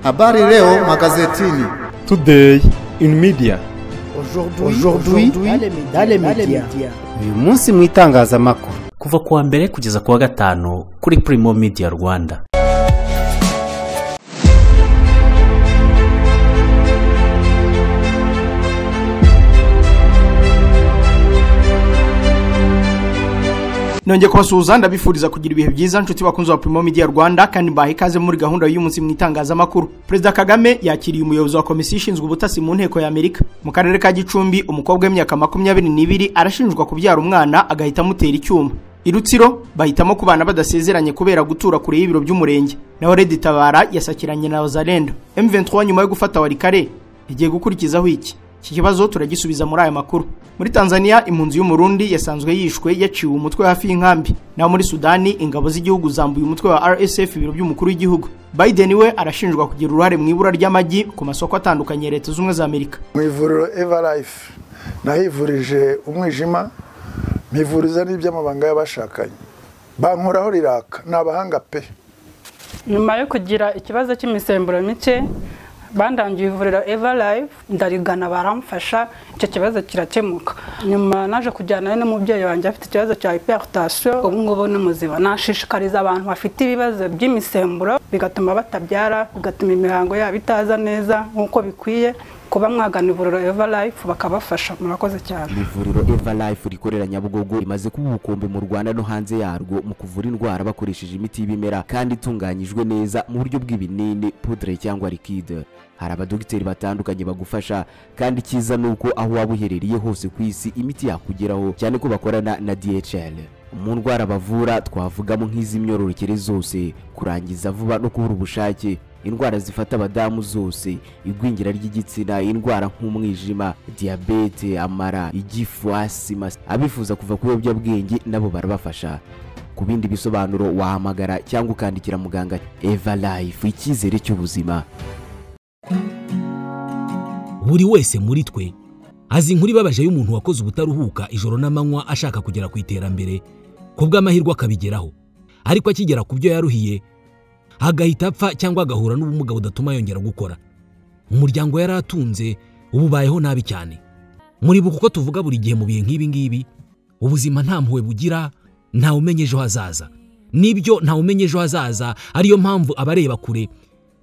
Habari leo magazetini. Today in media. Aujourd'hui dans les médias. Uyu munsi mu itangazamakuru. Kuva kuwa mbere kugeza kuwa gatanu kuri Primo Media Rwanda. Nonge kubasuhuza ndabifuriza kugira ibihe byiza nshuti bakunze wa Primo Media Rwanda kandi mbahe ikaze muri gahunda y'umunsi mu itangazamakuru. Perezida Kagame yakiriye umuyobozi wa komisiyo ishinzwe ubutasi mu nteko ya Amerika. Mu karere ka Gicumbi umukobwa w'imyaka 22 arashinjwa kubyara umwana agahita amutera icyuma. Irutsiro bahitamo kubana badasezeranye kubera gutura kure y'ibiro by'umurenge. Naho Red Tabara yasakiranye na Ozalendo. M23 nyuma yo gufata Warikare igiye gukurikizaho iki? Iki kibazo turagisubiza muri aya makuru. Muri Tanzania impunzi y'umurundi yasanzwe yishwe yaciwe umutwe hafi y'inkambi. Naho muri Sudani ingabo z'igihugu zambuye umutwe wa RSF ibiro by'umukuru w'igihugu. Biden we arashinjwa kugira uruhare mu ibura ry'amagi ku masoko atandukanye ya Leta z'Ubumwe za Amerika. Mu ivuriro Everlife nahivurije umwijima mivuriza n'iby'amabanga y'abashakanye. Bankoraho riraka n'abahanga pe. Nyuma yo kugira ikibazo cy'imisemburo mike bandangiye ivuriro Everlife ndarigana baramfasha icyo kibazo kirakemuka. Nyuma naje kujyana n'umubyeyi wanjye afite ikibazo cya hypertension ubu ngubu n'umuziba. Nashishikariza abantu bafite ibibazo by'imisemburo bigatuma batabyara, bigatuma imihango yabo itaza neza nkuko bikwiye, kuba mwagana ivuriro Everlife bakabafasha. Murakoze cyane. Ivuriro Everlife rikorera Nyabugogo rimaze kuba ubukombe mu Rwanda no hanze yarwo mu kuvura indwara bakoresheje imiti y'ibimera kandi itunganyijwe neza mu buryo bw'ibinini, poudre cyangwa liquide. Hari abadogiteri batandukanye bagufasha kandi kiza nuko aho waba uherereye hose ku isi imiti yakugeraho cyane ko bakorana na DHL. Mu ndwara bavura twavugamo nk'iz'imyororokere zose, kurangiza vuba no kubura ubushake, indwara zifata abadamu zose, igwingira ry'igitsina, indwara nk'umwijima, diabete, amara, igifu, asima. Abifuza kuva ku biyobyabwenge nabo barabafasha. Ku bindi bisobanuro wahamagara cyangwa ukandikira muganga. Everlife, icyizere cy'ubuzima. Buri wese muri twe azi inkuru ibabaje y'umuntu wakoze ubutaruhuka ijoro n'amanywa ashaka kugera ku iterambere kubw'amahirwe akabigeraho, ariko akigera ku byo yaruhiye agahita apfa cyangwa agahura n'ubumuga budatuma yongera gukora. Umuryango yari atunze ububayeho nabi cyane. Muri buko tuvuga buri gihe mu bihe nk'ibi ngibi ubuzima nta mpuhwe bugira, nta umenyeje hazaza. Nibyo nta umenyeje hazaza, ariyo mpamvu abareba kure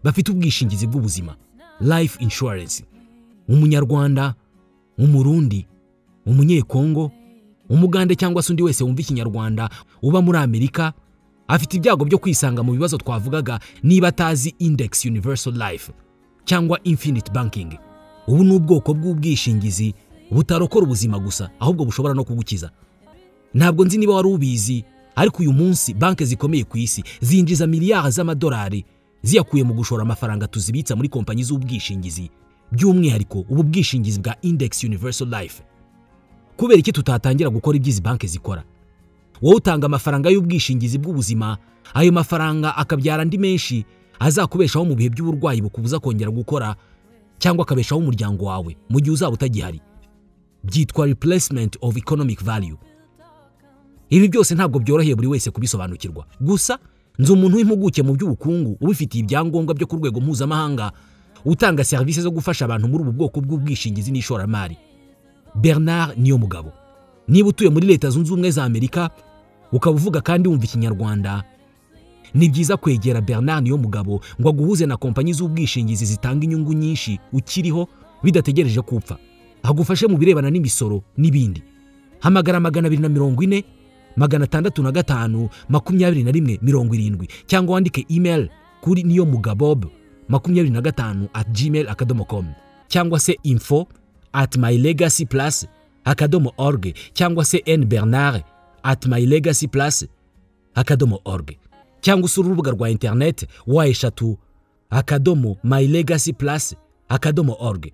bafite ubwishingizi bw'ubuzima, life insurance. Umunyarwanda, umurundi, umunyekongo, umugande cyangwa se undi wese wumva ikinyarwanda uba muri Amerika afite ibyago byo kwisanga mu bibazo twavugaga niba atazi Index Universal Life cyangwa Infinite Banking. Ubu ni ubwoko bw'ubwishingizi butarokora ubuzima gusa ahubwo bushobora no kugukiza. Ntabwo nzi niba wari ubizi, ariko uyu munsi banke zikomeye ku isi zinjiza miliyari z'amadolari ziyakuye mu gushora amafaranga tuzibitsa muri kompanyi z'ubwishingizi, by'umwihariko ubu bwishingizi bwa Index Universal Life. Kubera iki tutatangira gukora ibyizi banke zikora? Wowe utanga amafaranga y'ubwishingizi bw'ubuzima, ayo mafaranga akabyara andi menshi azakubeshaho mu bihe by'uburwayi bukubuza kongera gukora cyangwa akabeshaho umuryango wawe mu gihe uzaba utagihari. Byitwa replacement of economic value. Ibi byose ntabwo byoroheye buri wese kubisobanukirwa. Gusa nzi umuntu w'impuguke mu by'ubukungu ubifitiye ibyangombwa byo ku rwego mpuzamahanga utanga services zo gufasha abantu muri ubu bwoko bw'ubwishingizi n'ishoramari. Bernard Niyomugabo. Niba utuye muri Leta zunze ubumwe za Amerika ukaba uvuga kandi wumva ikinyarwanda, ni byiza kwegera Bernard Niyomugabo ngo aguhuze na kompanyi z'ubwishingizi zitanga inyungu nyinshi ukiriho bidategereje kupfa, agufashe mu birebana n'imisoro n'ibindi. Hamagara 240 605 21 cyangwa wandike email kuri niyomugabob25@gmail.com cyangwa se info@mylegacyplus.org cyangwa se nbernard@mylegacyplus.org cyangwa usura urubuga rwa internet wa@mylegacyplus.org.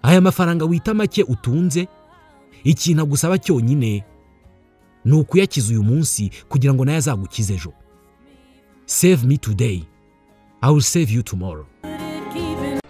Aya mafaranga wita make utunze, ikintu gusaba cyonyine ni ukuyakiza uyu munsi kugira ngo nayo azagukize ejo. Save me today, I will save you tomorrow.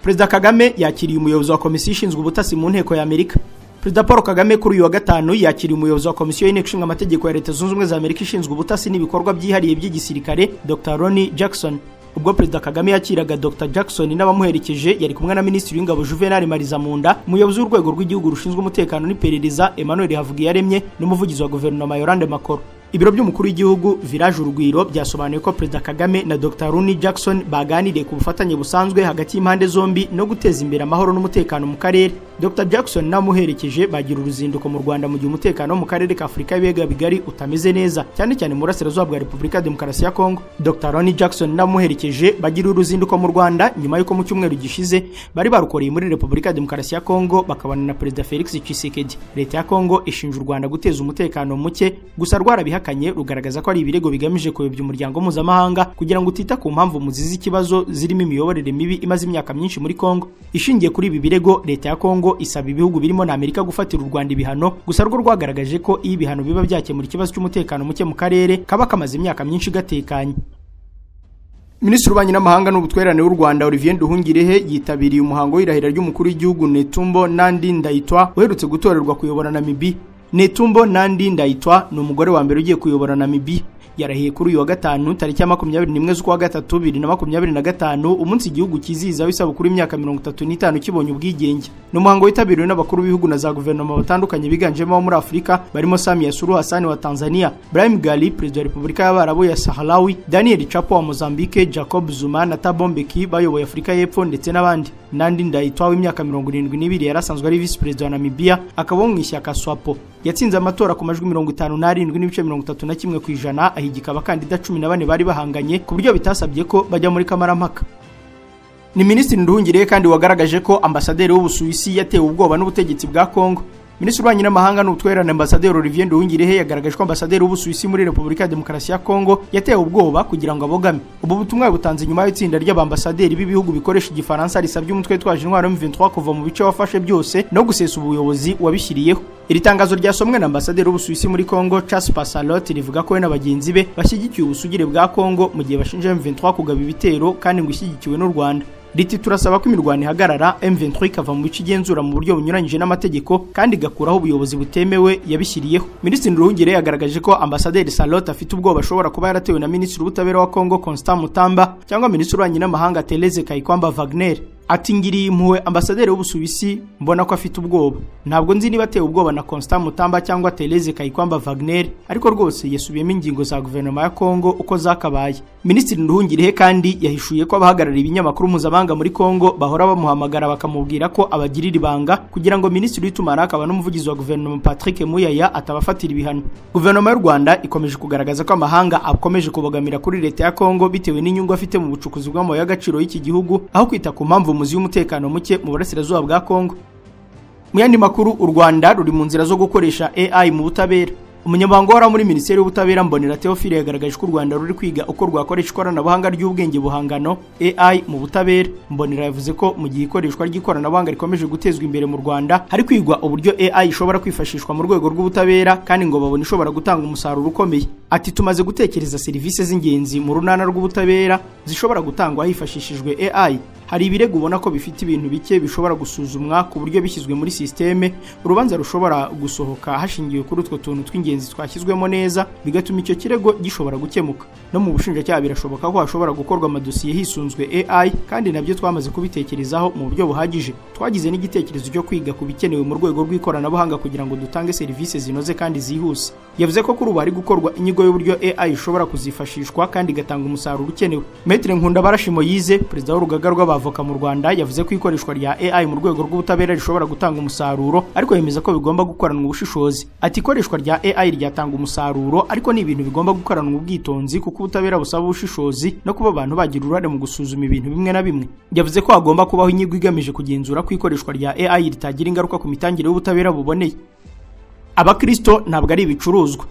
Perezida Kagame yakiriye umuyobozi wa komisiyo ishinzwe ubutasi mu nteko ya Amerika. Perezida Paul Kagame kuri uyu wa gatanu yakiriye umuyobozi wa komisiyo y'inteko ishinga amategeko ya Leta zunze ubumwe za Amerika ishinzwe ubutasi n'ibikorwa byihariye by'igisirikare Dr. Ronnie Jackson. ubwo Perezida Kagame yakiraga Dr Jackson n'abamuherekeje yari kumwe na Minisitiri w'Ingabo Juvenal Marizamunda, umuyobozi w'urwego rw'igihugu rushinzwe umutekano n'iperereza Emmanuel Havugiyaremye n'umuvugizi wa guverinoma Yolande Makoro. Ibiro by'umukuru w'igihugu Village Urugwiro byasobanuye ko Perezida Kagame na Dr Rooney Jackson baganiriye ku bufatanye busanzwe hagati y'impande zombi no guteza imbere amahoro n'umutekano mu karere. Dr Jackson n'amuherekeje bagira uruzinduko mu Rwanda mu gihe umutekano mu karere ka Afurika y'Ibiyaga bigari utameze neza, cyane cyane mu burasirazuba bwa Repubulika ya Demokarasi ya Kongo. Dr Rooney Jackson n'amuherekeje bagira uruzinduko mu Rwanda nyuma y'uko mu cyumweru gishize bari barukoreye muri Repubulika ya Demokarasi ya Kongo bakabana na Perezida Felix Tshisekedi. Leta ya Kongo ishinja u Rwanda guteza umutekano muke, gusa rwarabihakanye rugaragaza ko ari ibirego bigamije kuyobya umuryango mpuzamahanga kugira ngo utita ku mpamvu muzizi ikibazo zirimo imiyoborere mibi imaze imyaka myinshi muri Kongo. Ishingiye kuri ibi birego, leta ya Kongo isaba ibihugu birimo na Amerika gufatira u Rwanda ibihano, gusa rwo rwagaragaje ko iyo ibihano biba byakemura ikibazo cy'umutekano muke mu karere kaba kamaze imyaka myinshi gatekanye. Minisitiri w'Ububanyi n'Amahanga n'Ubutwererane w'u Rwanda Olivier Nduhungirehe yitabiriye umuhango w'irahira ry'umukuru w'igihugu Netumbo Nandi Ndaitwah uherutse gutorerwa kuyobora Namibia. Netumbo Nandi Ndaitwah ni umugore wa mbere ugiye kuyobora Namibia. Yarahiye kuri uyu wa gatanu tariki ya 21 z'ukwa gatatu 2025 umunsi igihugu kizihiza w'isabukuru y'imyaka 35 kibonye ubwigenge. Ni umuhango witabiriwe n'abakuru b'ibihugu na za guverinoma batandukanye biganjemo muri Afurika barimo Samia Suluhu Hassan wa Tanzania, Brahim Ghali perezida wa Repubulika y'Abarabu ya Sahrawi, Daniel Chapo wa Mozambique, Jacob Zuma na Thabo Mbeki bayoboye Afurika y'Epfo ndetse n'abandi. Nandi Ndaitwah w'imyaka 72 yarasanzwe ari vice perezida wa Namibia, akaba mu ishyaka SWAPO. Yatsinze amatora ku majwi 57.31% kw'ijana, ahigika abakandida 14 bari bahanganye ku buryo bitasabye ko bajya muri kamarampaka. Ni Minisitiri Nduhungirehe kandi wagaragaje ko ambasaderi w'Ubusuwisi yatewe ubwoba n'ubutegetsi bwa Kongo. Minisitiri w'Ububanyi n'Amahanga n'Ubutwererane Ambasaderi Olivier Nduhungirehe yagaragaje ko ambasaderi w'Ubusuwisi muri Repubulika ya Demokarasi ya Kongo yatewe ubwoba kugira ngo abogame. Ubu butumwa butanze nyuma y'itsinda ry'abambasaderi b'ibihugu bikoresha igifaransa risabye umutwe twaje intwaro M23 kuva mu bice wafashe byose no gusesa ubuyobozi wabishyiriyeho. Iri tangazo ryasomwe na ambasaderi w'Ubusuwisi muri Kongo Charles Passalot rivuga ko we n'abagenzi be bashyigikiye ubusugire bwa Kongo mu gihe bashinja M23 kugaba ibitero kandi ngo ishyigikiwe n'u Rwanda. Riti turasaba ko imirwano ihagarara, M23 ikava mu bice igenzura mu buryo bunyuranyije n'amategeko kandi igakuraho ubuyobozi butemewe yabishyiriyeho. Minisitiri Nduhungirehe yagaragaje ko ambasaderi Salot afite ubwoba ashobora kuba yaratewe na Minisitiri w'Ubutabera wa Kongo Constant Mutamba cyangwa Minisitiri w'Ububanyi n'Amahanga Therese Kayikwamba Wagner. Ati ngiriye impuhwe ambasaderi w'Ubusuwisi mbona ko afite ubwoba. Ntabwo nzi niba atewe ubwoba na Constant Mutamba cyangwa Therese Kayikwamba Wagner, ariko rwose yasubiyemo ingingo za guverinoma ya Kongo uko zakabaye. Minisitiri Nduhungirehe kandi yahishuye ko abahagarariye ibinyamakuru mpuzamahanga muri Kongo bahora bamuhamagara bakamubwira ko abagirira ibanga kugira ngo Minisitiri w'itumanaho akaba n'umuvugizi wa guverinoma Patrick Muyaya atabafatira ibihano. Guverinoma y'u Rwanda ikomeje kugaragaza ko amahanga akomeje kubogamira kuri leta ya Kongo bitewe n'inyungu afite mu bucukuzi bw'amabuye y'agaciro y'iki gihugu aho kwita ku mpamvu muzi y'umutekano muke mu burasirazuba bwa Kongo. Mu yandi makuru, u Rwanda ruri mu nzira zo gukoresha AI mu butabera. Umunyamabanga wari muri Minisiteri y'Ubutabera Mbonera Theophile yagaragaje ko u Rwanda ruri kwiga uko rwakoresha ikoranabuhanga ry'ubwenge buhangano AI mu butabera. Mbonera yavuze ko mu gihe ikoreshwa ry'ikoranabuhanga rikomeje gutezwa imbere mu Rwanda hari kwigwa uburyo AI ishobora kwifashishwa mu rwego rw'ubutabera kandi ngo babone ishobora gutanga umusaruro ukomeye. Ati tumaze gutekereza serivisi z'ingenzi mu runana rw'ubutabera zishobora gutangwa hifashishijwe AI. Hari ibirego ubona ko bifite ibintu bike bishobora gusuzumwa ku buryo bishyizwe muri systeme urubanza rushobora gusohoka hashingiwe kuri utwo tuntu tw'ingenzi twashyizwemo neza bigatuma icyo kirego gishobora gukemuka. No mu bushinjacyaha birashoboka ko hashobora gukorwa amadosiye hisunzwe AI kandi nabyo twamaze kubitekerezaho mu buryo buhagije. Twagize n'igitekerezo cyo kwiga ku bikenewe mu rwego rw'ikoranabuhanga kugira ngo dutange serivisi zinoze kandi zihuse. Yavuze ko kuri ubu hari gukorwa inyigo y'uburyo AI ishobora kuzifashishwa kandi igatanga umusaruro ukenewe. Maître Nkundabarashimo Yize perezida w'urugaga rw'abavoka mu Rwanda yavuze ko ikoreshwa rya AI mu rwego rw'ubutabera rishobora gutanga umusaruro ariko yemeza ko bigomba gukoranwa ubushishozi. Ati ikoreshwa rya AI ryatanga umusaruro ariko ni ibintu bigomba gukoranwa ubwitonzi kuko ubutabera busaba ubushishozi no kuba abantu bagira uruhare mu gusuzuma ibintu bimwe na bimwe. Yavuze ko hagomba kubaho inyigo igamije kugenzura ko ikoreshwa rya AI ritagira ingaruka ku mitangire y'ubutabera buboneye. Abakristo ntabwo ari ibicuruzwa.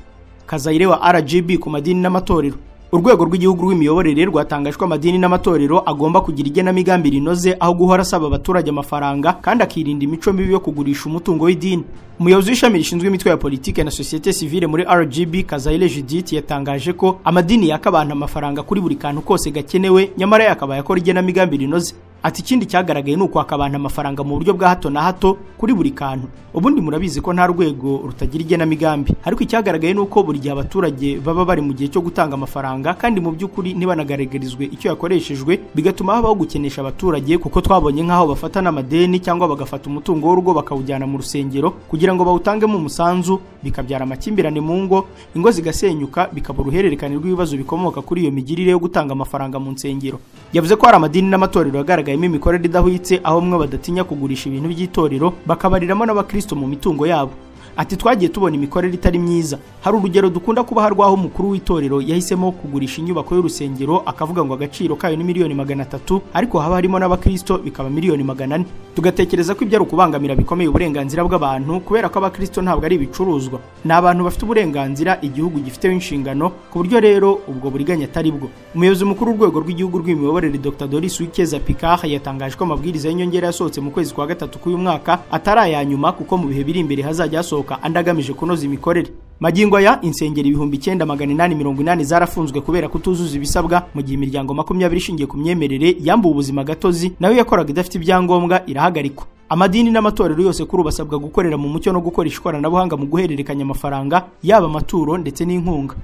Kazayire wa RGB ku madini n'amatorero. Urwego rw'igihugu rw'imiyoborere rwatangaje ko amadini n'amatorero agomba kugira igenamigambi rinoze aho guhora asaba abaturage amafaranga kandi akirinda imico mibi yo kugurisha umutungo w'idini. umuyobozi w'ishami rishinzwe imitwe ya politike na societe civile muri RGB Kazayire Judith yatangaje ko amadini yaka abantu amafaranga kuri buri kantu kose gakenewe nyamara yakabaye akora igenamigambi rinoze. Ati ikindi cyagaragaye nuko akabana amafaranga mu buryo bwa hato na hato kuri buri kantu. Ubundi murabizi ko nta rwego rutagira igenamigambi, ariko icyagaragaye nuko buri gihe abaturage baba bari mu gihe cyo gutanga amafaranga kandi mu by'ukuri ntibanagaragarizwe icyo yakoreshejwe, bigatuma habaho gukenesha abaturage kuko twabonye nk'aho bafata n'amadeni cyangwa bagafata umutungo w'urugo bakawujyana mu rusengero kugira ngo bawutangemo umusanzu, bikabyara amakimbirane mu ngo, ingo zigasenyuka, bikaba uruhererekane rw'ibibazo bikomoka kuri iyo migirire yo gutanga amafaranga mu nsengero. Yavuze ko hari amadini n'amatorero yagaragayemo imikorere idahwitse aho mwe badatinya kugurisha ibintu by'itorero bakabariramo n'abakristo mu mitungo yabo. Ati twagiye tubona imikorere itari myiza. Hari urugero dukunda kuba harwaho umukuru w'itorero yahisemo kugurisha inyubako y'urusengero akavuga ngo agaciro kayo ni miliyoni 300, ariko haba harimo n'abakristo bikaba miliyoni 400. Tugatekereza ko ibyo ari ukubangamira bikomeye uburenganzira bw'abantu kubera ko abakristo ntabwo ari ibicuruzwa. Ni abantu bafite uburenganzira igihugu gifiteho inshingano, ku buryo rero ubwo buriganya atari bwo. Umuyobozi mukuru w'urwego rw'igihugu rw'imiyoborere Dr Doris Uwikeza Picard yatangaje ko amabwiriza y'inyongera yasohotse mu kwezi kwa gatatu k'uyu mwaka atari aya nyuma kuko mu bihe biri imbere hazajya hasohoka andagamije kunoza imikorere. Magingo aya insengero 9880 zarafunzwe kubera kutuzuza ibisabwa, mu gihe imiryango 20 ishingiye ku myemerere yambuwe ubuzima gatozi nayo yakoraga idafite ibyangombwa irahagarikwa. Amadini n'amatorero yose kuri basabwa gukorera mu mucyo no gukoresha ikoranabuhanga mu guhererekanya amafaranga, yaba amaturo ndetse n'inkunga.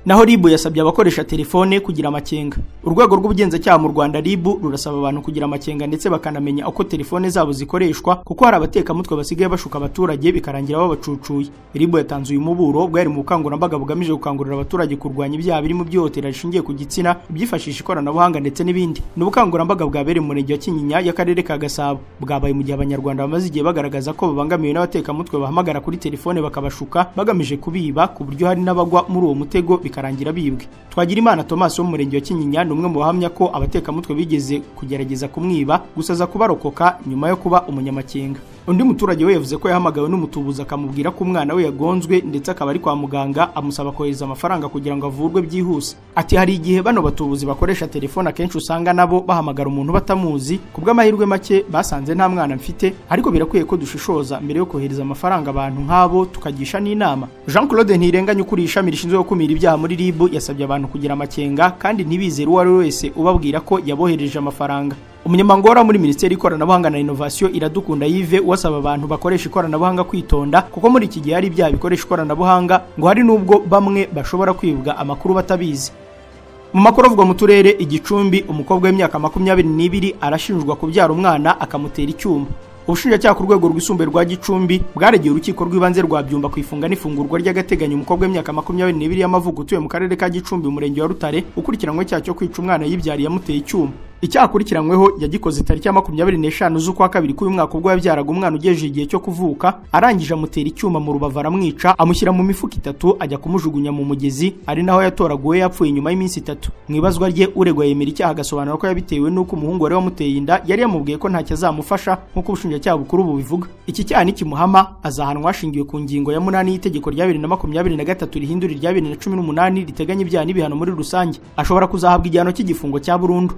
Naho RIB yasabye abakoresha telefone kugira amakenga. Urwego rw'ubugenzacyaha mu Rwanda RIB rurasaba abantu kugira amakenga ndetse bakanamenya uko telefone zabo zikoreshwa kuko hari abateka mutwe basigaye bashuka abaturage bikarangira babacucuye. RIB yatanze uyu muburo bwari mu bukangurambaga bugamije gukangurira abaturage kurwanya ibyaha birimo byihotera rishingiye ku gitsina, byifashisha ikoranabuhanga ndetse n'ibindi. N'ubukangurambaga bwabereye mu murenge wa Kinyinya y'akarere ka Gasabo. Bwabaye mu gihe abanyarwanda bamaze igihe bagaragaza ko babangamiwe n'abateka mutwe bahamagara kuri telefone bakabashuka bagamije kubiba, ku buryo hari n'abagwa muri uwo mutego karangira bibwe. Twagirimana Thomas wo mu murenge wa Kinyinya numwe mu bahamya ko abateka mutwe bigeze kugerageza kumwiba gusaza kubarokoka nyuma yo kuba umunyamakenga. Undi muturage we yavuze ko yahamagawe n'umutubuza akamubwira ko umwana we yagonzwe ndetse akaba ari kwa muganga, amusaba kohereza amafaranga kugira ngo avurwe byihuse. Ati hari igihe bano batubuzi bakoresha telefone akenshi usanga nabo bahamagara umuntu batamuzi, kubw'amahirwe make basanze nta mwana mfite, ariko birakwiye ko dushishoza mbere yo kohereza amafaranga abantu nk'abo tukagisha n'inama. Jean Claude Ntirenganya ukuri ishami rishinzwe gukumira ibyaha muri RIB yasabye abantu kugira amakenga kandi ntibizere uwo ari wese ubabwira ko yabohereje amafaranga. Umunyamangora muri Minisiteri y'Ikoranabuhanga na Innovation Iradukunda Yves wasaba abantu bakoresha ikoranabuhanga kwitonda kuko muri iki gihe hari ibyaha bikoresha ikoranabuhanga ngo hari nubwo bamwe bashobora kwibwa amakuru batabizi. Mu makuru avuga mu turere Igicumbi, umukobwa w'imyaka 22 arashinjwa kubyara umwana akamutera icyuma. Ubushinjacyaha ku rwego rwisumbuye rwa Gicumbi bwaregeye urukiko rw'ibanze rwa Byumba kwifunga n'ifungurwa ry'agateganyo umukobwa w'imyaka 22 y'amavuko utuye mu karere ka Gicumbi umurenge wa Rutare ukurikiranwe cyaha cyo kwica umwana yibyariye amuteye icyuma. Icyaha akurikiranyweho yagikoze tariki ya 25 z'ukwa kabiri k'uyu mwaka ubwo yabyaraga umwana ugejeje igihe cyo kuvuka, arangije amutera icyuma mu rubavu aramwica, amushyira mu mifuka 3 ajya kumujugunya mu mugezi, ari naho yatoraguwe yapfuye nyuma y'iminsi 3. Mwibazwa rye uregwa yemera icyaha agasobanura ko yabitewe n'uko umuhungu wari wamuteye inda yari yamubwiye ko ntacyo azamufasha nk'uko ubushinjacyaha bukuru bubivuga. Iki cyaha nikimuhama azahanwa hashingiwe ku ngingo ya 8 y'itegeko rya 2023 rihindura irya 2018 riteganya ibyaha n'ibihano muri rusange. Ashobora kuzahabwa igihano cy'igifungo cya burundu.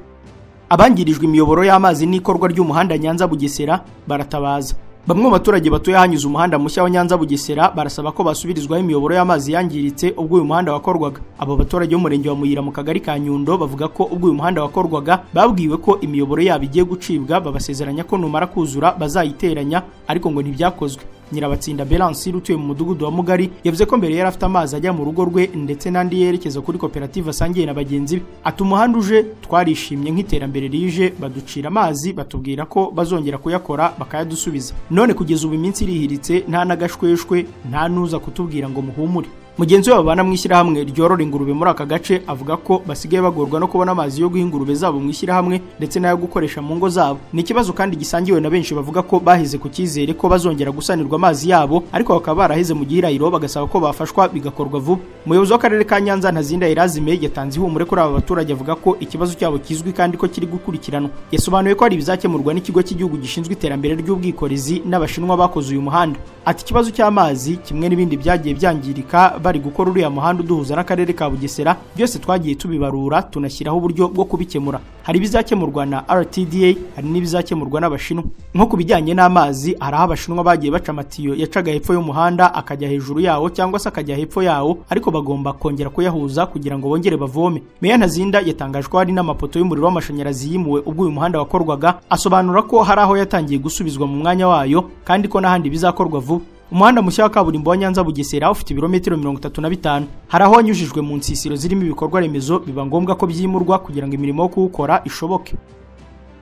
Abangirijwe imiyoboro y'amazi n'ikorwa ry'umuhanda Nyanza Bugesera baratabaza. Bamwe mu baturage batuye hanyuze umuhanda mushya wa Nyanza Bugesera barasaba ko basubirizwaho imiyoboro y'amazi yangiritse ubwo uyu muhanda wakorwaga. Abo baturage bo murenge wa Muyira mu kagari ka Nyundo bavuga ko ubwo uyu muhanda wakorwaga babwiwe ko imiyoboro yabo igiye gucibwa, babasezeranya ko numara kuzura bazayiteranya, ariko ngo ntibyakozwe. Nyirabatsinda Belance utuye mu mudugudu wa Mugari yavuze ko mbere yari afite amazi ajya mu rugo rwe ndetse n'andi yerekeza kuri koperative asangiye na bagenzi be. Ati umuhanda uje twarishimye nk'iterambere rije, baducira amazi batubwira ko bazongera kuyakora bakayadusubiza. None kugeza ubu iminsi irihiritse nta nagashweshwe, nta nuza kutubwira ngo muhumure. Mugenzi wabo bana mwishyirahamwe ryorora ingurube muri aka gace avuga ko basigaye bagorwa no kubona amazi yo guha ingurube zabo mwishyirahamwe ndetse nayo gukoresha mu ngo zabo. Ni ikibazo kandi gisangiwe na benshi bavuga ko bahize ku cyizere ko bazongera gusanirwa amazi yabo, ariko bakaba baraheze mu gihirahiro bagasaba ko bafashwa bigakorwa vuba. Umuyobozi w'akarere ka Nyanza Ntazinda Erazime yatanze ihumure kuri aba baturage avuga ko ikibazo cyabo kizwi kandi ko kiri gukurikiranwa. Yasobanuye ko ari bizakemurwa n'ikigo cy'igihugu gishinzwe iterambere ry'ubwikorezi n'abashinwa bakoze uyu muhanda. Ati ikibazo cy'amazi kimwe n'ibindi byagiye byangirika bari gukora uriya muhanda uduhuza n'akarere ka Bugesera byose twagiye tubibarura tunashyiraho uburyo bwo kubikemura. Hari bizakemurwa na RTDA, hari n'ibizakemurwa n'Abashinwa. Nko kubijyanye n'amazi, hari aho Abashinwa bagiye baca amatiyo yacaga hepfo y'umuhanda akajya hejuru yawo cyangwa se akajya hepfo yawo, ariko bagomba kongera kuyahuza kugira ngo bongere bavome. Meya Ntazinda yatangaje ko hari n'amapoto y'umuriro w'amashanyarazi yimuwe ubwo uyu muhanda wakorwaga, asobanura ko hari aho yatangiye gusubizwa mu mwanya wayo kandi ko n'ahandi bizakorwa vuba. Umuhanda mushya wa kaburimbo wa Nyanza Bugesera ufite ibirometero 35. Hari aho wanyujijwe mu nsisiro zirimo ibikorwa remezo, biba ngombwa ko byimurwa kugira ngo imirimo yo kuwukora ishoboke.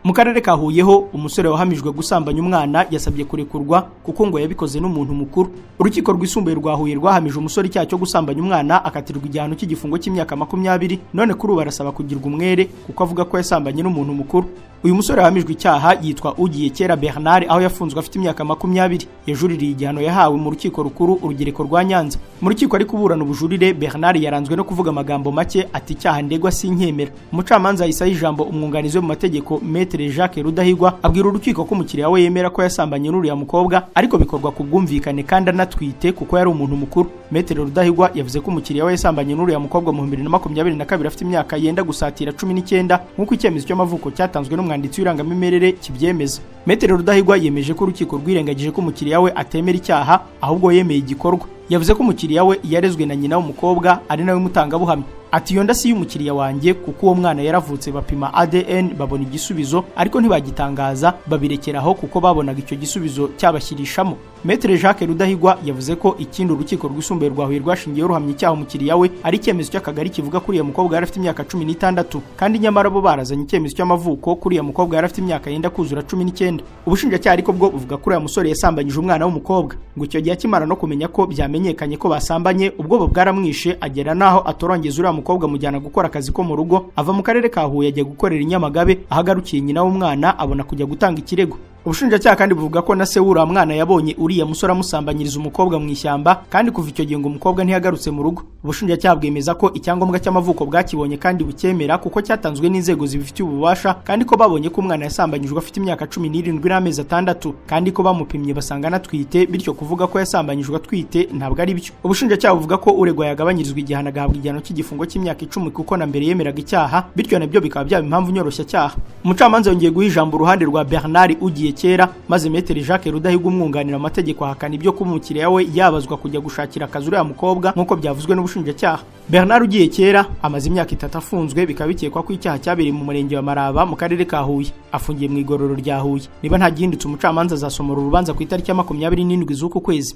Mu karere ka Huyeho, umusore wahamijwe gusambanya umwana yasabye kurekurwa kuko ngo yabikoze n'umuntu mukuru. Urukiko rwisumbuye rwa Huye rwahamije umusore icyaha cyo gusambanya umwana akatirwa igihano cy'igifungo cy'imyaka 20, none kuri ubu arasaba kugirwa umwere kuko avuga ko yasambanye n'umuntu mukuru. Uyu musore wahamijwe icyaha yitwa Ugiyekera Bernard, aho yafunzwe afite imyaka 20. Yajuririye igihano yahawe mu rukiko rukuru urugereko rwa Nyanza. Mu rukiko ari kuburana ubujurire, Bernard yaranzwe no kuvuga amagambo make ati icyaha ndegwa sinkemera. Umucamanza yahise ijambo umwunganizi mu mategeko Maître Jacques Rudahigwa abwira urukiko ko umukiriya we yemera ko yasambanye n'uriya mukobwa, ariko bikorwa ku bwumvikane kandi anatwite kuko yari umuntu mukuru. Maître Rudahigwa yavuze ko umukiriya we yasambanye n'uriya mukobwa mu 2022 afite imyaka yenda gusatira 19 nk'uko icyemezo cy'amavuko cyatanzwe n'umwanditsi w'irangamimerere kibyemeza. Maître Rudahigwa yemeje ko urukiko rwirengagije ko umukiriya we atemera icyaha ahubwo yemeye igikorwa. Yavuze ko umukiriya we yarezwe na nyina w'umukobwa ari nawe mutangabuhamya. Ati iyo ndasi y'umukiriya wanjye kuko uwo mwana yaravutse bapima ADN babona igisubizo, ariko ntibagitangaza babirekeraho kuko babonaga icyo gisubizo cyabashyirishamo. Maître Jacques Rudahigwa yavuze ko ikindi urukiko rwisumbuye rwa Huye rwashingiye ruhamye icyaha umukiriya we ari icyemezo cy'akagari kivuga kuri uyu mukobwa yari afite imyaka 16, kandi nyamara bo barazanye icyemezo cy'amavuko kuri uyu mukobwa yari afite imyaka yenda kuzura 19. Ubushinjacyaha ariko bwo buvuga kuri uyu musore yasambanyije umwana w'umukobwa, ngo icyo gihe akimara no kumenya ko byamenyekanye ko basambanye, ubwo bwaramwishe agera naho atorongeza uriya mukobwa mujyana gukora akazi ko mu rugo, ava mu karere ka Huye ajya gukorera i Nyamagabe, ahagarukiye nyina w'umwana abona kujya gutanga ikirego. Ubushinjacyaha kandi buvuga ko na se w'uriya mwana yabonye uriya musore amusambanyiriza umukobwa mu ishyamba, kandi kuva icyo gihe ngo umukobwa ntiyagarutse mu rugo. Ubushinjacyaha bwemeza ko icyangombwa cy'amavuko bwakibonye kandi bukemera kuko cyatanzwe n'inzego zibifitiye ububasha, kandi ko babonye ko umwana yasambanyijwe afite imyaka 17 n'amezi 6, kandi ko bamupimye basanga anatwite, bityo kuvuga ko yasambanyijwe atwite ntabwo ari byo. Ubushinjacyaha buvuga ko uregwa yagabanyirizwa igihano agahabwa igihano cy'igifungo cy'imyaka 10 kuko na mbere yemeraga icyaha, bityo nabyo bikaba byaba impamvu nyoroshya cyaha. Umucamanza yongeye guha ijambo uruhande rwa Bernard Ugiyekera, maze Maître Jacques Rudahigwa umwunganira amategeko ahakana ibyo kumukiriya we yabazwa kujya gushakira akazi uriya mukobwa nk'uko byavuzwe n'ubushinjacyaha. Bernard Ugiyekera amaze imyaka 3 afunzwe, bikaba bikekwa ko icyaha cyabereye mu murenge wa Maraba mu karere ka Huye. Afungiye mu igororo rya Huye. Niba nta gihindutse umucamanza azasomora urubanza ku itariki ya 27 z'uku kwezi.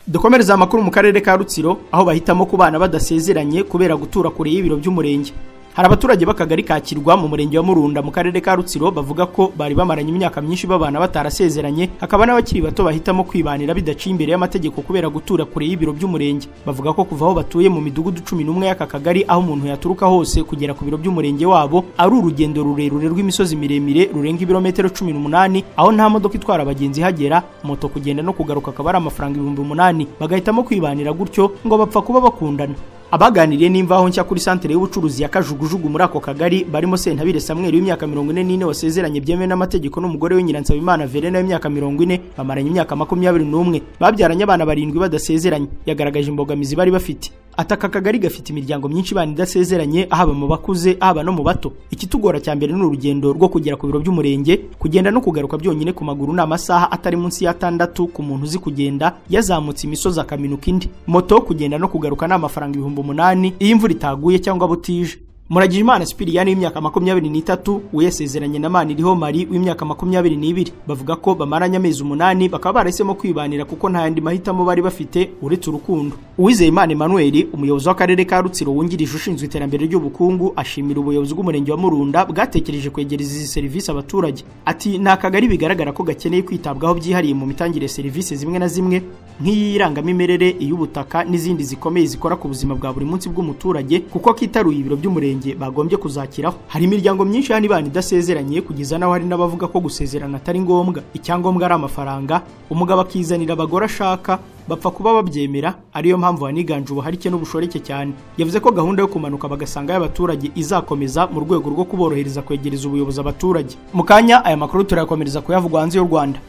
Dukomereza amakuru mu karere ka Rutsiro, aho bahitamo kubana badasezeranye kubera gutura kure y'ibiro by'umurenge. Hari abaturage b'akagari Kakirwa mu murenge wa Murunda mu karere ka Rutsiro bavuga ko bari bamaranye imyaka myinshi babana batarasezeranye, hakaba n'abakiri bato bahitamo kwibanira bidaciye imbere y'amategeko kubera gutura kure y'ibiro by'umurenge. Bavuga ko kuva aho batuye mu midugudu 11 y'aka kagari aho umuntu yaturuka hose kugera ku biro by'umurenge wabo ari urugendo rurerure rw'imisozi miremire rurenga ibirometero 18, aho nta modoka itwara abagenzi hagera, moto kugenda no kugaruka akaba ari amafaranga 8,000. Bagahitamo kwibanira gutyo ngo bapfa kuba bakundana. Abaganiriye n'imvaho nshya kuri santere y'ubucuruzi ya Kajugujugu muri ako kagari barimo Sentabire Samuel w'imyaka 44 wasezeranye byemewe n'amategeko n'umugore we Nyiransabimana Verena w'imyaka 40, bamaranye imyaka 21. Babyaranye abana 7 badasezeranye. Yagaragaje imbogamizi bari bafite. Ataka kagari gafite imiryango myinshi bana idasezeranye, ahaba mu bakuze ahaba no mu bato. Ikitugora cyambere n'urugendo rwo kugera ku biro by'umurenge, kugenda no kugaruka byonyine ku maguru n'amasaha atari munsi ya 6 ku muntu uzi kugenda yazamutse imisozi akaminuka indi. Moto kugenda no kugaruka n'amafaranga 8,000 iyo imvura itaguye cyangwa butije. Muragijimana Sipiriyani w'imyaka 23 uyesezeranye na Maniriho Mari w'imyaka 22 bavuga ko bamaranye amezi 8 bakaba barahisemo kwibanira kuko nta yandi mahitamo bari bafite uretse urukundo. Uwizeyimana Emmanuel umuyobozi w'akarere ka Rutsiro wungirije ushinzwe iterambere ry'ubukungu ashimira ubuyobozi bw'umurenge wa Murunda bwatekereje kwegereza izi serivisi abaturage. Ati nta kagari bigaragara ko gakeneye kwitabwaho byihariye mu mitangire serivisi zimwe na zimwe nk'iyirangamimerere, iy'ubutaka n'izindi zikomeye zikora ku buzima bwa buri munsi bw'umuturage kuko kitaruye ibiro by'umurenge bagombye kuzakiraho. Hari imiryango myinshi hani bana idasezeranye kugeza naho hari n'abavuga ko gusezerana atari ngombwa, icyangombwa ari amafaranga, umugabo akizanira abagore ashaka bapfa kuba babyemera, ariyo mpamvu haniganje ubuharike n'ubushoreke cyane. Yavuze ko gahunda yo kumanuka bagasanga y'abaturage izakomeza mu rwego rwo kuborohereza kwegereza ubuyobozi abaturage. Mukanya aya makuru turayakomereza kuyavugwa hanze y'u Rwanda.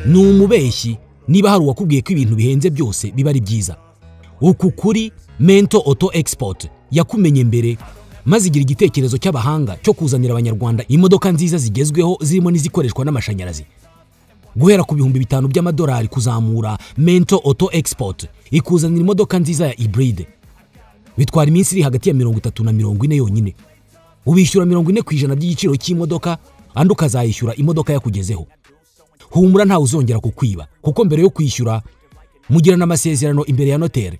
Ni umubeshyi niba hari uwakubwiye ko ibintu bihenze byose biba ari byiza. Uku kuri Mento Auto Export yakumenye mbere maze igira igitekerezo cy'abahanga cyo kuzanira abanyarwanda imodoka nziza zigezweho zirimo n'izikoreshwa n'amashanyarazi. Guhera ku $5,000 by'amadolari kuzamura, Mento Auto Export ikuzanira imodoka nziza ya hybride. Bitwara iminsi iri hagati ya 30 na 40 yonyine. Ubishyura 40% by'igiciro cy'imodoka, andi ukazayishyura imodoka yakugezeho. Humura nta uzongera kukwiba, kuko mbere yo kwishyura mugirana amasezerano imbere ya notere.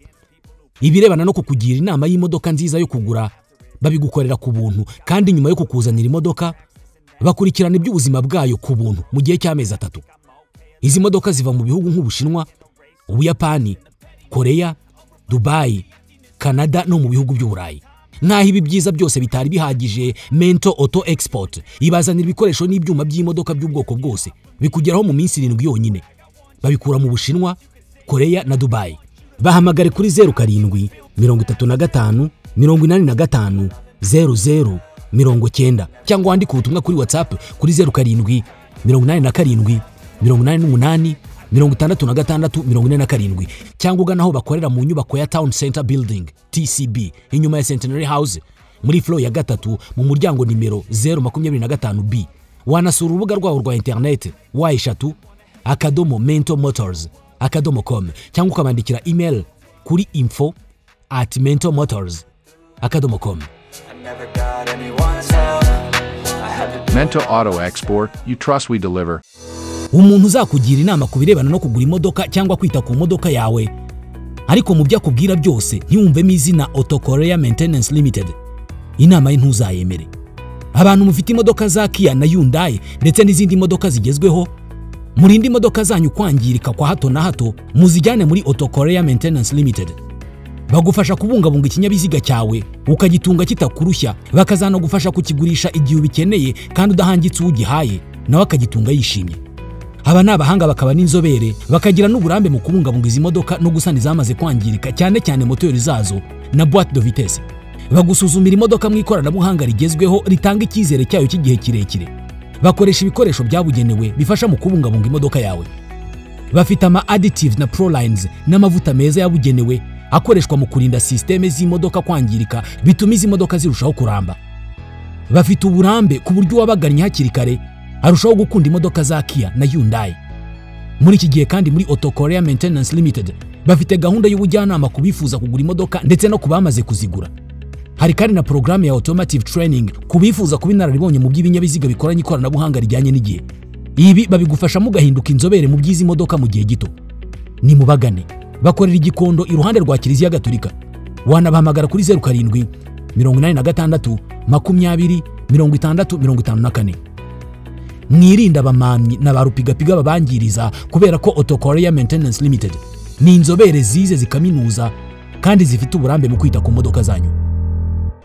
Ibirebana no kukugira inama y'imodoka nziza yo kugura babigukorera ku buntu, kandi nyuma yo kukuzanira imodoka bakurikirana iby'ubuzima bwayo ku buntu mu gihe cy'amezi 3. Izi modoka ziva mu bihugu nk'Ubushinwa, Ubuyapani, Korea, Dubai, Canada no mu bihugu by'Uburayi. Nkaho ibi byiza byose bitari bihagije, Mento Auto Export ibazanira ibikoresho n'ibyuma by'imodoka by'ubwoko bwose bikugeraho mu minsi 7 yonyine. Babikura mu Bushinwa, Korea na Dubai. Bahamagare kuri 07 35 85 00 90 cyangwa wandika ubutumwa kuri WhatsApp kuri 07 87 88 66 cyangwa ugana aho bakorera mu nyubako ya Town Center Building TCB inyuma ya Centenary House muri floor ya 3 mu muryango nimero 025B. Wanasura urubuga rwabo rwa internet y3.mentomotors.com cyangwa ukabandikira email kuri info@mentomotors.com. Mento Auto Export, you trust we deliver. Umuntu uzakugira inama kubirebana no kugura imodoka cyangwa kwita ku modoka yawe, ariko mu byo akubwira byose ntiwumvemo izina Auto Korea Maintenance Limited, inama ye ntuzayemere. Abantu mufite imodoka za Kia na Hyundai ndetse n'izindi modoka zigezweho, murinde imodoka zanyu kwangirika kwa hato na hato, muzijyane muri Auto Korea Maintenance Limited. Bagufasha kubungabunga ikinyabiziga cyawe ukagitunga kitakurushya, bakazanagufasha kukigurisha igihe ubikeneye kandi udahangitse ugihaye nawe akagitunga yishimye. Aba n'abahanga bakaba n'inzobere, bakagira n'uburambe mu kubungabunga izi modoka no gusana izamaze kwangirika, cyane cyane motori zazo na boîte de vitesse. Bagusuzumira imodoka mu ikoranabuhanga rigezweho ritanga icyizere cyayo cy'igihe kirekire. Bakoresha ibikoresho byabugenewe bifasha mu kubungabunga imodoka yawe. Bafite ama additives na prolines n'amavuta meza yabugenewe akoreshwa mu kurinda systeme z'imodoka kwangirika, bituma izi modoka zirushaho kuramba. Bafite uburambe ku buryo wabagannye hakiri kare arushaho gukunda imodoka za Kia na Hyundai. Muri iki gihe kandi muri Auto Korea Maintenance Limited bafite gahunda y'ubujyanama kubifuza kugura imodoka ndetse no kubamaze kuzigura. Hari kandi na programme ya automotive training kubifuza kubinararibonye mu by'ibinyabiziga bikoranye ikoranabuhanga rijyanye n'igihe. Ibi babigufasha mu gahinduka inzobere mu by'izi modoka mu gihe gito. Ni mubagane. Bakorera igikondo iruhande rwa Kiliziya Gatolika. Wanabahamagara kuri 07 86 20 60 Mwirinda abamamyi na barupigapiga babangiriza, kubera ko Auto Korea Maintenance Limited ni inzobere zize zikaminuza kandi zifite uburambe mu kwita ku modoka zanyu.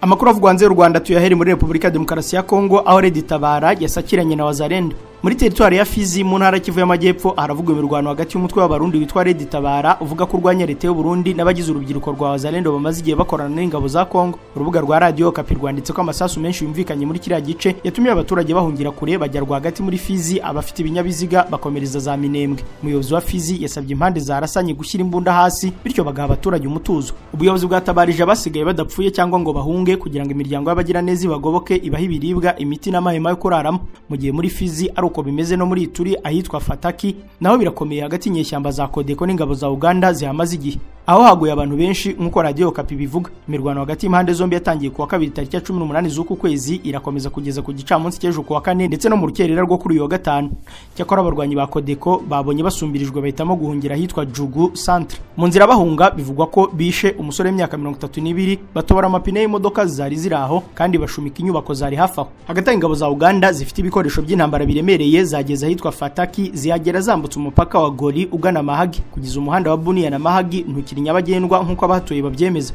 Amakuru avugwa hanze y'u Rwanda tuyaheri muri Repubulika ya Demokarasi ya Kongo, aho Red Tabara yasakiranye na Wazalendo. Muri teritwari ya Fizi mu ntara Kivu y'Amajyepfo haravugwa imirwano hagati y'umutwe w'abarundi witwa Red Tabara uvuga ko urwanya leta y'u Burundi n'abagize urubyiruko rwa Wazalendo bamaze igihe bakorana n'ingabo za Kongo. Urubuga rwa Radio Okapi rwanditse ko amasasu menshi yumvikanye muri kiriya gice yatumye abaturage bahungira kure bajya rwagati muri Fizi, abafite ibinyabiziga bakomereza za Minembwe. Umuyobozi wa Fizi yasabye impande zarasanye gushyira imbunda hasi bityo bagaha abaturage umutuzo. Ubuyobozi bwatabarije abasigaye badapfuye cyangwa ngo bahunge kugira ngo imiryango y'abagira neza ibagoboke ibaha ibiribwa, imiti n'amahema yo kuraramo. Mu gihe muri Fizi ari uko bimeze no muri Ituri ahitwa Fataki, naho birakomeye hagati y'inyeshyamba za Kodeko n'ingabo za Uganda zihamaze igihe, aho haguye abantu benshi nk'uko Radio Okapi bivuga. Imirwano hagati y'impande zombi yatangiye kuwa 2 tariki 18 z'uku kwezi irakomeza kugeza ku gicamunsi cy'ejo kuwa 4 ndetse no mu rukerera rwo kuri uyu wa 5. Cyakora abarwanyi ba Kodeko babonye basumbirijwe bahitamo guhungira ahitwa Jugu Centre. Mu nzira bahunga bivugwa ko bishe umusore w'imyaka 32 batobora amapine y'imodoka zari ziraho kandi bashumika inyubako zari hafi aho. Hagati y'ingabo za Uganda zifite ibikoresho by'intambara biremereye zageze ahitwa Fataki, zihagera zambutse umupaka wa Goli ugana Mahagi, kugeza umuhanda wa Bunia na Mahagi ntukiri nyabagendwa nk'uko abahatuye babyemeza.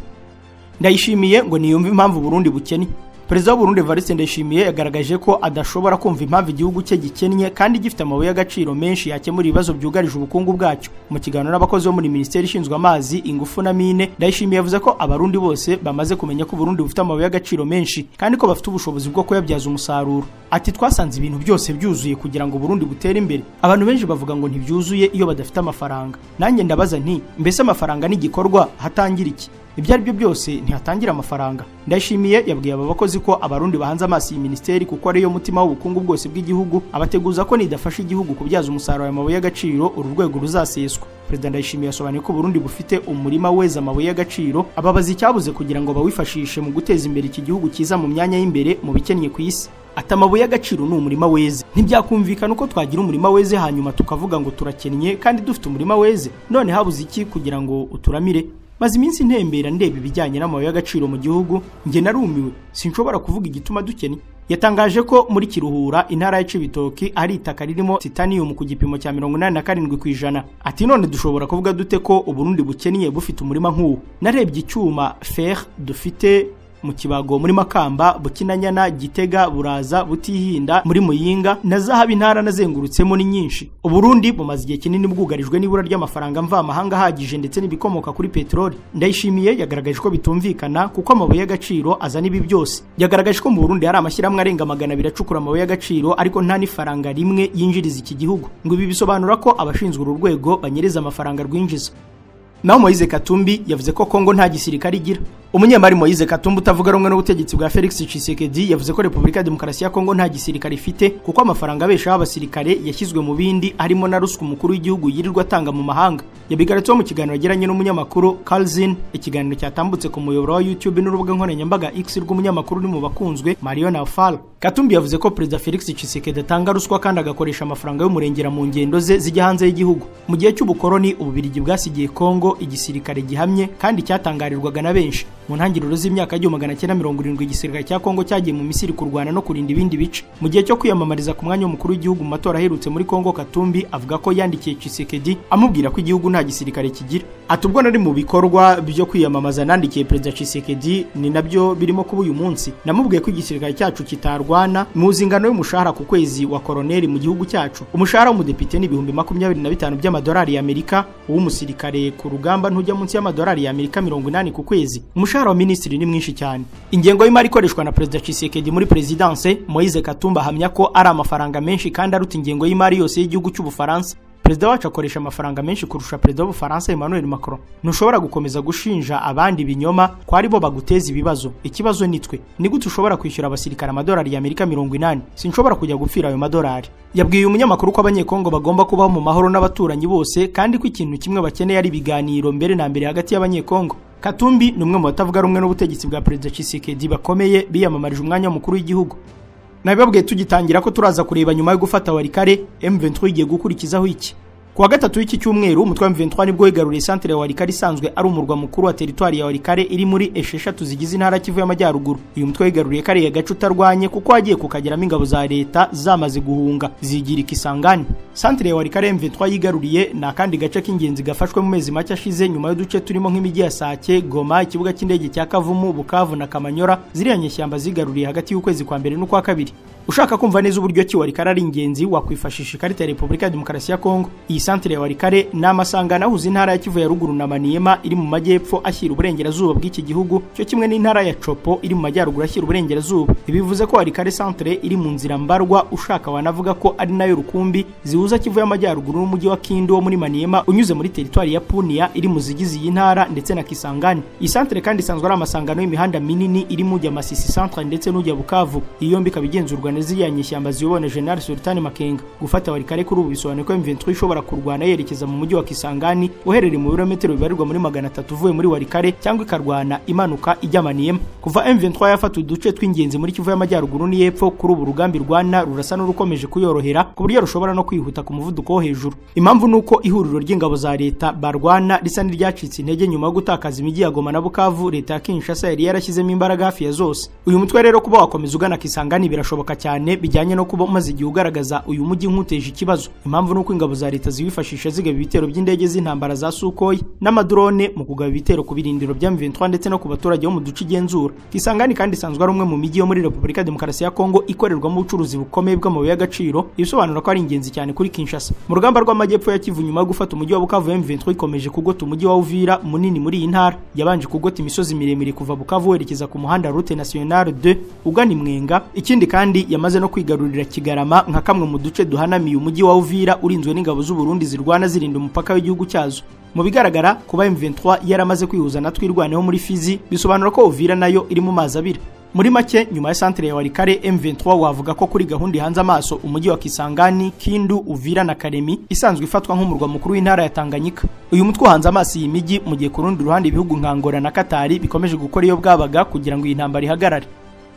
Ndayishimiye ngo niyumva impamvu Burundi bukeni. Perezida w'u Burundi Evariste Ndayishimiye yagaragaje ko adashobora kumva impamvu igihugu cye gikennye kandi gifite amabuye y'agaciro menshi yakemura ibibazo byugarije ubukungu bwacyo. Mu kiganiro n'abakozi bo muri Minisiteri ishinzwe amazi, ingufu na mine, Ndayishimiye yavuze ko abarundi bose bamaze kumenya ko Burundi bufite amabuye y'agaciro menshi kandi ko bafite ubushobozi bwo kuyabyaza umusaruro. Ati twasanze ibintu byose byuzuye kugira ngo Burundi butere imbere. Abantu benshi bavuga ngo ntibyuzuye iyo badafite amafaranga. Nanjye ndabaza nti mbese amafaranga ni igikorwa hatangira iki? Ibyo ari byo byose ntihatangira amafaranga. Ndayishimiye yabwiye aba bakozi ko abarundi bahanze amaso iyi minisiteri kuko ariyo mutima w'ubukungu bwose bw'igihugu, abateguza ko nidafasha igihugu kubyaza umusaruro amabuye y'agaciro uru rwego ruzaseswa. Perezida Ndayishimiye yasobanuye ko Burundi bufite umurima weza amabuye y'agaciro, ababazi cyabuze kugira ngo bawifashishe mu guteza imbere iki gihugu kiza mu myanya y'imbere mu bikennye ku isi. Ati amabuye y'agaciro ni umurima weze. Ntibyakumvikana uko twagira umurima weze hanyuma tukavuga ngo turakennye kandi dufite umurima weze. None habuze iki kugira ngo uturamire? Maze iminsi ntembera ndeba ibijyanye n'amabuye y'agaciro mu gihugu, nge narumiwe, sinshobora kuvuga igituma dukennye. Yatangaje ko muri Kiruhura intara ya Cibitoki ari itaka ririmo titanium ku gipimo cya 87%. Ati none dushobora kuvuga dute ko Uburundi bukennye bufite umurima nk'uwo? Narebye icyuma fer dufite mu Kibago, muri Makamba, Bukinanyana, Gitega, Buraza, Butihinda, muri Muyinga na zahabu intara nazengurutsemo ni nyinshi. Uburundi bumaze igihe kinini bwugarijwe n'ibura ry'amafaranga mva amahanga hagije ndetse n'ibikomoka kuri petroli. Ndayishimiye yagaragaje ko bitumvikana kuko amabuye y'agaciro azana ibi byose. Yagaragaje ko mu Burundi hari amashyirahamwe arenga 200 acukura amabuye y'agaciro ariko nta n'ifaranga rimwe yinjiriza iki gihugu. Ngo ibi bisobanura ko abashinzwe uru rwego banyereza amafaranga rwinjiza. Naho Moise Katumbi yavuze ko Kongo nta gisirikare igira. Umunyamari Moise Katumbi utavuga rumwe n'ubutegetsi bwa Felix Tshisekedi yavuze ko Repubulika ya Demokarasi ya Kongo nta gisirikare ifite kuko amafaranga abesha abasirikare yashyizwe mu bindi harimo na ruswa umukuru w'igihugu yirirwa atanga mu mahanga. Yabigaritseho mu kiganiro yagiranye n'umunyamakuru Carlzin, ikiganiro cyatambutse ku muyoboro wa YouTube n'urubuga nkoranyambaga X rw'umunyamakuru ni mu bakunzwe Marion Afal. Katumbi yavuze ko Perezida Felix Tshisekedi atanga ruswa kandi agakoresha amafaranga y'umurengera mu ngendo ze zijya hanze y'igihugu. Mu gihe cy'ubukoroni Ububirigi bwasigiye Kongo igisirikare gihamye kandi cyatangarirwaga na benshi. Mu ntangiriro z'imyaka ya 1970 igisirikare cya Kongo cyagiye mu Misiri kurwana no kurinda ibindi bice. Mu gihe cyo kwiyamamariza ku mwanya w'umukuru w'igihugu mu matora aherutse muri Kongo, Katumbi avuga ko yandikiye Tshisekedi amubwira ko igihugu nta gisirikare kigira. Ati ubwo nari mu bikorwa byo kwiyamamaza nandikiye Perezida Tshisekedi ni nabyo birimo kuba uyu munsi. Namubwiye ko igisirikare cyacu kitarwana mu zingano y'umushahara ku kwezi wa koroneli mu gihugu cyacu. Umushahara w'umudepite ni $25,000 by'amadolari y'Amerika, uw'umusirikare ku rugamba ntujya munsi y'amadolari y'Amerika 80 ku kwezi. Umushahara wa minisitiri ni mwinshi cyane. Ingengo y'imari ikoreshwa na Perezida Tshisekedi muri presidence, Moise Katumbi ahamya ko ari amafaranga menshi kandi aruta ingengo y'imari yose y'igihugu cy'Ubufaransa. Perezida wacu akoresha amafaranga menshi kurusha Perezida w'Ubufaransa Emmanuel Macron. Ntushobora gukomeza gushinja abandi binyoma ko ari bo baguteza ibibazo. Ikibazo nitwe. Ni gute ushobora kwishyura abasirikare amadolari y'Amerika 80? Sinshobora kujya gupfira ayo madolari. Yabwiye umunyamakuru ko abanyekongo bagomba kubaho mu mahoro n'abaturanyi bose kandi ko ikintu kimwe bakeneye ari ibiganiro mbere na mbere hagati y'abanyekongo. Katumbi ni umwe mu batavuga rumwe n'ubutegetsi bwa Perezida Tshisekedi bakomeye biyamamarije umwanya w'umukuru w'igihugu. Nabibabwiye tugitangira ko turaza kureba nyuma yo gufata Walikare, M23 igiye gukurikizaho iki. Kuwa gatatu w'iki cyumweru umutwe wa M23 nibwo yigaruriye centre ya Walikare isanzwe ari umurwa mukuru wa teritwari ya Walikare iri muri 6 zigize intara Kivu y'Amajyaruguru. Uyu mutwe yigaruriye kare ya gace utarwanye kuko agiye kukageramo ingabo za leta zamaze guhunga zigira Ikisangani. Centre ya Walikare M23 yigaruriye na kandi gace k'ingenzi gafashwe mu mezi make ashize nyuma y'uduce turimo nk'imijyi ya Sake, Goma, ikibuga cy'indege cya Kavumu, Bukavu na Kamanyora ziriya nyeshyamba zigaruriye hagati y'ukwezi kwa mbere n'ukwa kabiri. Ushaka kumva neza uburyo ki Walikare ari ingenzi wakwifashisha ikarita ya Repubulika ya Demokarasi ya Kongo. Iyi centre ya Walikare n'amasangano ahuza intara ya Kivu ya ruguru na Maniema iri mu majyepfo ashyira uburengerazuba bw'iki gihugu, cyo kimwe n'intara ya Chopo iri mu majyaruguru ashyira uburengerazuba. Ibivuze ko Walikare centre iri mu nzira mbarwa, ushaka wanavuga ko ari nayo rukumbi zihuza Kivu y'Amajyaruguru n'umujyi wa Kindu wo muri Maniema unyuze muri teritwari ya Punia iri mu zigize iyi ntara ndetse na Kisangani. Iyi centre kandi isanzwe ari amasangano y'imihanda minini iri mu Masisi centre ndetse n'ujya Bukavu. Iyo mbi kabigenzurwa ziriya nyeshyamba ziyobona General Sultan Makenga. Gufata Walikare kuri ubu bisobanuye ko M23 ishobora kurwana yerekeza mu mujyi wa Kisangani uherereye mu birometero bibarirwa muri 300 uvuye muri Walikare cyangwa ikarwana imanuka ijya Maniema. Kuva M23 yafata uduce tw'ingenzi muri Kivu y'Amajyaruguru ni yepfo kuri ubu rugambi rwana rurasa n'urukomeje kuyorohera ku buryo rushobora no kwihuta ku muvuduko wo hejuru. Impamvu nuko ihuriro ry'ingabo za leta barwana risa n'iryacitse intege nyuma yo gutakaza imijyi ya Goma na Bukavu. Leta ya Kinshasa yari yarashyizemo imbaraga hafi ya zose. Uyu mutwe rero kuba wakomeza ugana Kisangani birashoboka cyane bijyanye no kuba maze igihe ugaragaza uyu mujyi nk'uteje ikibazo. Impamvu nuko ingabo za leta ziwifashisha zigaba ibitero by'indege z'intambara za Sukhoi n'amadrone mu kugaba ibitero ku birindiro bya M23 ndetse no ku baturage bo mu duce igenzura. Kisangani kandi isanzwe ari umwe mu mijyi yo muri Repubulika Demokarasi ya Kongo ikorerwamo ubucuruzi bukomeye bw'amabuye y'agaciro, ibisobanura ko ari ingenzi cyane kuri Kinshasa. Mu rugamba rw'amajyepfo ya Kivu nyuma yo gufata umujyi wa Bukavu, M23 ikomeje kugota umujyi wa Uvira munini muri iyi ntara. Yabanje kugota imisozi miremire kuva Bukavu werekeza ku muhanda Route Nationale 2 ugana Mwenga. Ikindi kandi yamaze no kwigarurira Kigarama nka kamwe mu duce duhanamiye umujyi wa Uvira urinzwe n'ingabo z'u Burundi zirwana zirinda umupaka w'igihugu cyazo. Mu bigaragara kuba M23 yaramaze kwihuza na twirwaneho muri Fizi bisobanura ko Uvira nayo iri mu mazi abira. Muri make nyuma ya centre ya Walikare, M23 wavuga ko kuri gahunda hanze amaso umujyi wa Kisangani, Kindu, Uvira na Karemi isanzwe ifatwa nk'umurwa mukuru w'intara ya Tanganyika. Uyu mutwe hanze amaso iyi mijyi mu gihe ku rundi ruhande ibihugu nka Angola na Katari bikomeje gukora iyo bwabaga kugira ngo iyi ntambara ihagarare.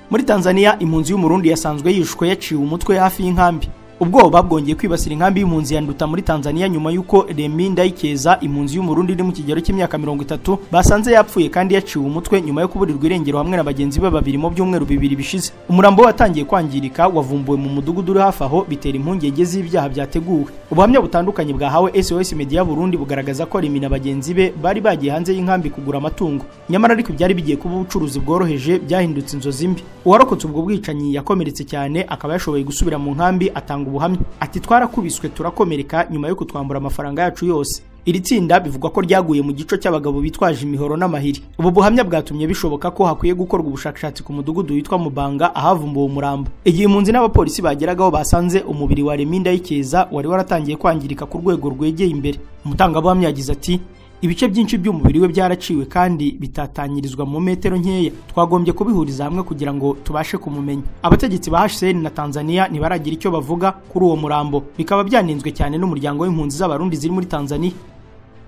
Muri Tanzania impunzi y'umurundi yasanzwe yishwe yaciwe umutwe hafi y'inkambi. Ubwoba bwongeye kwibasira inkambi y'impunzi ya Nduta muri Tanzania nyuma yuko Remi Ndayikeza impunzi y'umurundi iri mu kigero cy'imyaka 30 basanze yapfuye kandi yaciwe umutwe nyuma yo kuburirwa irengero hamwe na bagenzi be babiri mu byumweru bibiri bishize. Umurambo watangiye kwangirika wavumbuwe mu mudugudu uri hafi aho bitera impungenge z'ibyaha byateguwe. Ubuhamya butandukanye bwahawe SOS Media Burundi bugaragaza ko Remi na bagenzi be bari bagiye hanze y'inkambi kugura amatungo, nyamara ariko byari bigiye kuba ubucuruzi bworoheje byahindutse inzozi mbi. Uwarokotse ubwo bwicanyi yakomeretse cyane akaba yashoboye gusubira mu nkambi atanga ubuhamya ati twarakubiswe turakomereka nyuma yo kutwambura amafaranga yacu yose. Iri tsinda bivugwa ko ryaguye mu gico cy'abagabo bitwaje imihoro n'amahiri. Ubu buhamya bwatumye bishoboka ko hakwiye gukorwa ubushakashatsi ku mudugudu witwa Mubanga ahavumbuwe umurambo. Igihe impunzi n'abapolisi bageragaho basanze umubiri wa Remi Ndayikeza wari waratangiye kwangirika ku rwego rwegeye imbere. Umutangabuhamya yagize ati ibice byinshi by'umubiri we byaraciwe kandi bitatanyirizwa mu metero nkeya. Twagombye kubihuriza hamwe kugira ngo tubashe kumumenya. Abategetsi ba HCR na Tanzania ntibaragira icyo bavuga kuri uwo murambo, bikaba byanenzwe cyane n'umuryango w'impunzi z'abarundi ziri muri Tanzania.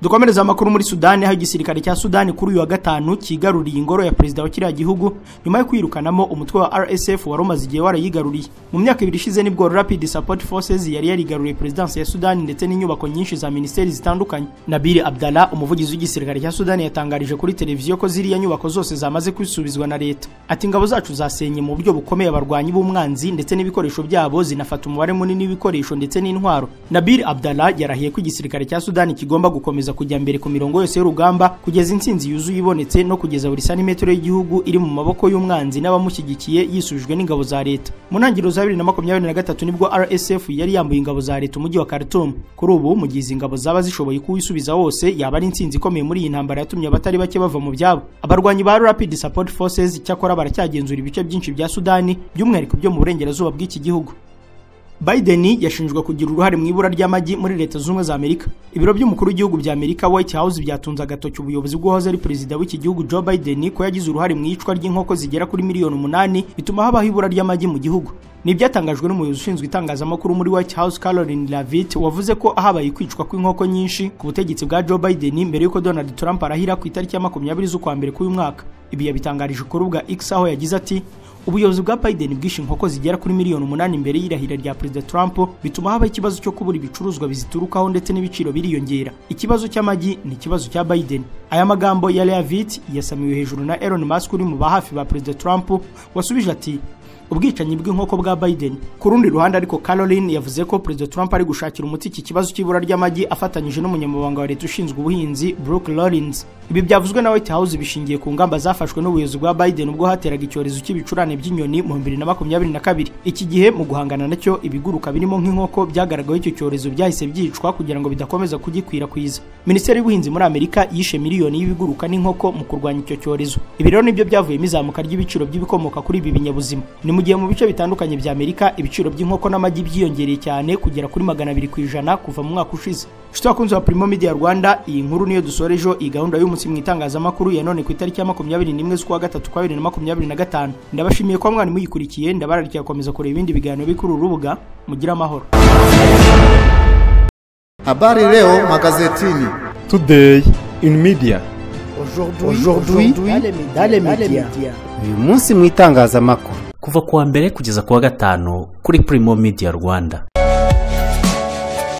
Dukomereza amakuru muri Sudani, aho igisirikare cya Sudani kuri uyu wa gatanu kigaruriye ingoro ya perezida wa kiriya gihugu nyuma yo kwirukanamo umutwe wa RSF wari umaze igihe warayigaruriye. Mu myaka 2 ishize nibwo Rapid Support Forces yari yarigaruriye presidence ya Sudani ndetse n'inyubako nyinshi za ministeri zitandukanye. Nabil Abdallah, umuvugizi w'igisirikare cya Sudani, yatangarije kuri televiziyo ko ziriya nyubako zose zamaze kwisubizwa na leta. Ati ingabo zacu zasenye mu buryo bukomeye abarwanyi b'umwanzi ndetse n'ibikoresho byabo, zinafata umubare munini w'ibikoresho ndetse n'intwaro. Nabil Abdallah yarahiye ko igisirikare cya Sudani kigomba gukomeza kujya mbere ku mirongo yose y'urugamba kugeza intsinzi yuzuye ibonetse no kugeza buri santimetero y'igihugu iri mu maboko y'umwanzi n'abamushyigikiye yisubijwe n'ingabo za leta. Mu ntangiriro za 2023 nibwo RSF yari yambuye ingabo za leta umujyi wa Khartoum. Kuri ubu mu gihe ingabo zaba zishoboye kuwisubiza wose yaba ari intsinzi ikomeye muri iyi ntambara yatumye abatari bake bava mu byabo. Abarwanyi ba Rapid Support Forces cyakora baracyagenzura ibice byinshi bya Sudani by'umwihariko byo mu burengerazuba bw'iki gihugu. Biden yashinjwa kugira uruhare mu ibura ry'amagi muri Leta Zunze Ubumwe za Amerika. Ibiro by'umukuru w'igihugu bya Amerika White House byatunze agatoki ubuyobozi bw'uwahoze ari perezida w'iki gihugu Joe Biden ko yagize uruhare mu iyicwa ry'inkoko zigera kuri miliyoni 8 bituma habaho ibura ry'amagi mu gihugu. Ni byatangajwe n'umuyobozi ushinzwe itangazamakuru muri White House Caroline Leavitt wavuze ko habaye kwicwa kw'inkoko nyinshi ku butegetsi bwa Joe Biden mbere yuko Donald Trump arahira ku itariki ya 20 z'ukwa mbere k'uyu mwaka. Ibi yabitangarije ku rubuga X aho yagize ati ubuyobozi bwa Biden bwishe inkoko zigera kuri miliyoni 8 imbere y'irahira rya Perezida Trump bituma haba ikibazo cyo kubura ibicuruzwa biziturukaho ndetse n'ibiciro biriyongera. Ikibazo cy'amagi ni ikibazo cya Biden. Aya magambo ya Leavitt yasamiwe hejuru na Elon Musk uri mu bahafi ba Perezida Trump wasubije ati ubwicanyi bw'inkoko bwa Biden. Ku rundi ruhande ariko Caroline yavuze ko Perezida Trump ari gushakira umuti iki kibazo cy'ibura ry'amagi afatanyije n'umunyamabanga wa leta ushinzwe ubuhinzi Brooke Lawrence. Ibi byavuzwe na White House bishingiye ku ngamba zafashwe n'ubuyobozi bwa Biden ubwo hateraga icyorezo cy'ibicurane by'inyoni mu 2022. Iki gihe mu guhangana nacyo ibiguruka birimo nk'inkoko byagaragaye icyo cyorezo byahise byicwa kugira ngo bidakomeza kugikwirakwiza. Minisiteri y'ubuhinzi muri Amerika yishe miliyoni y'ibiguruka n'inkoko mu kurwanya icyo cyorezo. Ibi rero nibyo byavuyemo izamuka ry'ibiciro by'ibikomoka kuri ibi binyabuzima. Ni mu gihe mu bice bitandukanye bya Amerika ibiciro by'inkoko n'amagi byiyongereye cyane kugera kuri 200% kuva mu mwaka ushize. Twakunze wa Primo Media Rwanda, iyi nkuru niyo dusorejo iyi gahunda y'umunsi mu itangazamakuru ya none ku itariki ya 21 z'ukwa gatatu kwa 2025. Ndabashimiye ko mwari muyikurikiye, ndabararikiye gukomeza kureba ibindi biganiro bikuru urubuga. Mugira amahoro. Habari leo magazetini. Today in media. Aujourd'hui dans les médias. Uyu munsi mu itangazamakuru kuva kuwa mbere kugeza kuwa gatanu kuri Primo Media Rwanda.